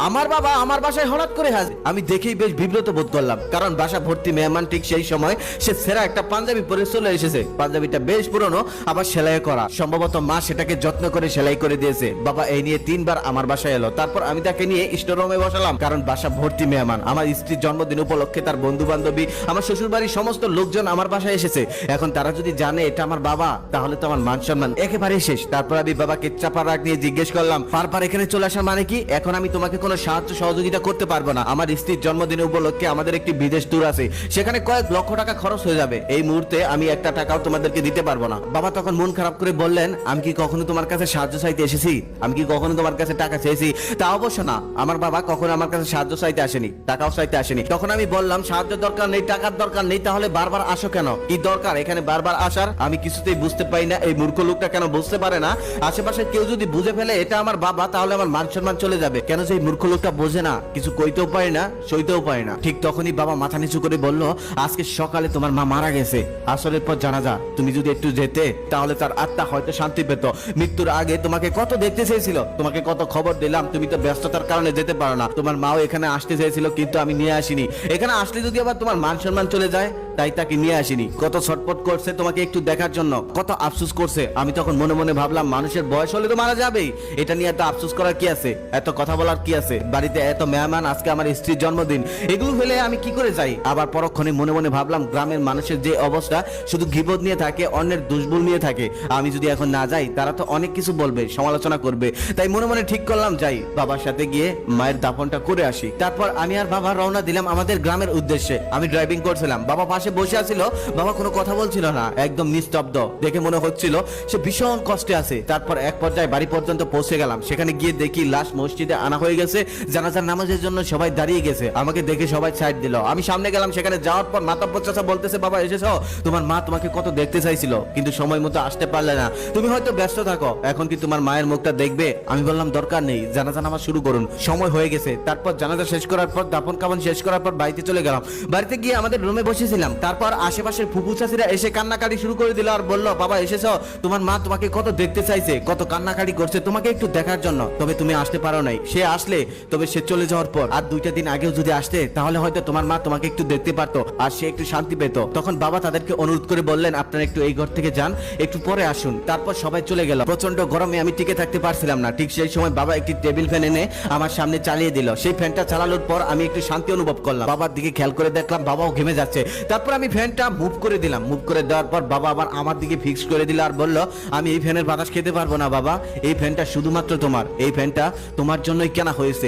আমার বাবা আমার বাসায় হঠাৎ করে হাজির। আমি দেখেই বেশ বিব্রত বোধ করলাম, কারণ বাসা ভর্তি মেহমান। ঠিক সেই সময় সে সেরা একটা পাঞ্জাবি পরে চলে এসেছে। পাঞ্জাবিটা বেশ পুরনো, আবার সেলাই করা। সম্ভবত মা সেটাকে যত্ন করে সেলাই করে দিয়েছে। বাবা এই নিয়ে 3 বার আমার বাসায় এলো। তারপর আমি তাকে নিয়ে স্টোর রুমে বসালাম, কারণ বাসা ভর্তি মেহমান। আমার স্ত্রীর জন্মদিন উপলক্ষে তার বন্ধু বান্ধবী, আমার শ্বশুর বাড়ির সমস্ত লোকজন আমার বাসায় এসেছে। এখন তারা যদি জানে এটা আমার বাবা, তাহলে তো আমার মান সম্মান একেবারে শেষ। তারপর আমি বাবাকে চাপা রাগ নিয়ে জিজ্ঞেস করলাম, বারবার এখানে চলে আসার মানে কি? এখন আমি তোমাকে কোনো সাহায্য সহযোগিতা করতে পারবো না। আমার স্ত্রীর জন্মদিন উপলক্ষে আমাদের একটি বিদেশ ট্যুর আছে, সেখানে কয়েক লক্ষ টাকা খরচ হয়ে যাবে। এই মুহূর্তে আমি একটা টাকাও তোমাদেরকে দিতে পারবো না। বাবা তখন মন খারাপ করে বললেন, আমি কি কখনো তোমার কাছে সাহায্য চাইতে এসেছি? আমি কি কখনো তোমার কাছে টাকা চেয়েছি? তা অবশ্য না। আমার বাবা কখনো আমার কাছে সাহায্য চাইতে আসেনি, টাকাও চাইতে আসেনি। তখন আমি বললাম, সাহায্য দরকার নেই, টাকার দরকার নেই, তাহলে বারবার আসো কেন? কি দরকার এখানে বারবার আসার? আমি কিছুতেই বুঝতে পারি না এই মূর্খ লোকটা কেন বুঝতে পারে না। আশেপাশে কেউ যদি বুঝে ফেলে এটা আমার বাবা, তাহলে আমার মান সম্মান চলে যাবে। কেন যে এই মূর্খ লোকটা বোঝে না, কিছু কইতেও পারে না, সইতেও পারে না। ঠিক তখনই বাবা মাথা নিচু করে বলল, আজকে সকালে তোমার মা মারা গেছে, আসরের পর জানাজা। তুমি যদি একটু যেতে, তাহলে তার আত্মা হয়তো শান্তি পেত। মৃত্যুর আগে তোমাকে কত দেখতে চেয়েছিল, তোমাকে কত খবর দিলাম, তুমি তো ব্যস্ততার কারণে যেতে পারো না। তোমার মাও এখানে আসতে চেয়েছিল, কিন্তু আমি নিয়ে আসিনি। এখানে আসলে যদি আবার তোমার মান সম্মান চলে যায়, তাই তাকে নিয়ে আসিনি। কত ছটপট করছে তোমাকে একটু দেখার জন্য, কত আফসোস করছে। আমি তখন মনে মনে ভাবলাম, মানুষের বয়স হলে তো মারা যাবেই, এটা নিয়ে এত আফসোস করার কি আছে, এত কথা বলার কি আছে? বাড়িতে এত মেহমান, আজকে আমার স্ত্রীর জন্মদিন, এগুলো হলে আমি কি করে যাই? আবার পরক্ষণে মনে মনে ভাবলাম, গ্রামের মানুষের যে অবস্থা, শুধু গীবত নিয়ে থাকে, অন্যের দুষ্বল নিয়ে থাকে। আমি যদি এখন না যাই, তারা তো অনেক কিছু বলবে, সমালোচনা করবে। তাই মনে মনে ঠিক করলাম, যাই, বাবার সাথে গিয়ে মায়ের দাফনটা করে আসি। তারপর আমি আর বাবা রওনা দিলাম আমাদের গ্রামের উদ্দেশ্যে। আমি ড্রাইভিং করছিলাম, বাবা পাশে বসে আছিল। বাবা কোনো কথা বলছিল না, একদম নিস্তব্ধ। দেখে মনে হচ্ছিল সে ভীষণ কষ্টে আছে। তারপর এক পর্যায়ে বাড়ি পর্যন্ত পৌঁছে গেলাম। সেখানে গিয়ে দেখি লাশ মসজিদে আনা হয়ে গেছে, জানাজার নামাজের জন্য সবাই দাঁড়িয়ে গেছে। আমাকে দেখে সবাই সাইড দিল। আমি সামনে গেলাম। সেখানে যাওয়ার পর মাতাব্বর চাচা বলতেছে, বাবা এসেছো? তোমার মা তোমাকে কত দেখতে চাইছিল, কিন্তু সময় মতো আসতে পারলে না। তুমি হয়তো ব্যস্ত থাকো, এখন কি তোমার মায়ের মুখটা দেখবে? আমি বললাম, দরকার নেই, জানাজা নামাজ শুরু করুন, সময় হয়ে গেছে। তারপর জানাজা শেষ করার পর, দাফন কাফন শেষ করার পর বাড়িতে চলে গেলাম। বাড়িতে গিয়ে আমাদের রুমে বসেছিলাম। তারপর আশেপাশের ফুপু চাচিরা এসে কান্নাকাটি শুরু করে দিল আর বলল, বাবা এসেছো? তোমার মা তোমাকে কত দেখতে চাইছে, কত কান্নাকাটি করছে তোমাকে একটু দেখার জন্য, তবে তুমি আসতে পারো নাই। সে আসলে, তবে সে চলে যাওয়ার পর আর 2টা দিন আগেও যদি আসতে, তাহলে হয়তো তোমার মা তোমাকে একটু দেখতে পারতো আর সে একটু শান্তি পেত। তখন বাবা তাদেরকে অনুরোধ করে বললেন, আপনারা একটু এই ঘর থেকে যান, একটু পরে আসুন। তারপর সবাই চলে গেল। প্রচন্ড গরমে আমি টিকে থাকতে পারছিলাম না। ঠিক সেই সময় বাবা একটি টেবিল ফ্যান এনে আমার সামনে চালিয়ে দিল। সেই ফ্যানটা চালানোর পর আমি একটু শান্তি অনুভব করলাম। বাবার দিকে খেয়াল করে দেখলাম বাবাও ঘেমে যাচ্ছে। তারপর আমি ফ্যানটা মুভ করে দিলাম। মুভ করে দেওয়ার পর বাবা আবার আমার দিকে ফিক্স করে দিল আর বলল, আমি এই ফ্যানের বাতাস খেতে পারবো না বাবা, এই ফ্যানটা শুধুমাত্র তোমার, এই ফ্যানটা তোমার জন্যই কেনা হয়েছে।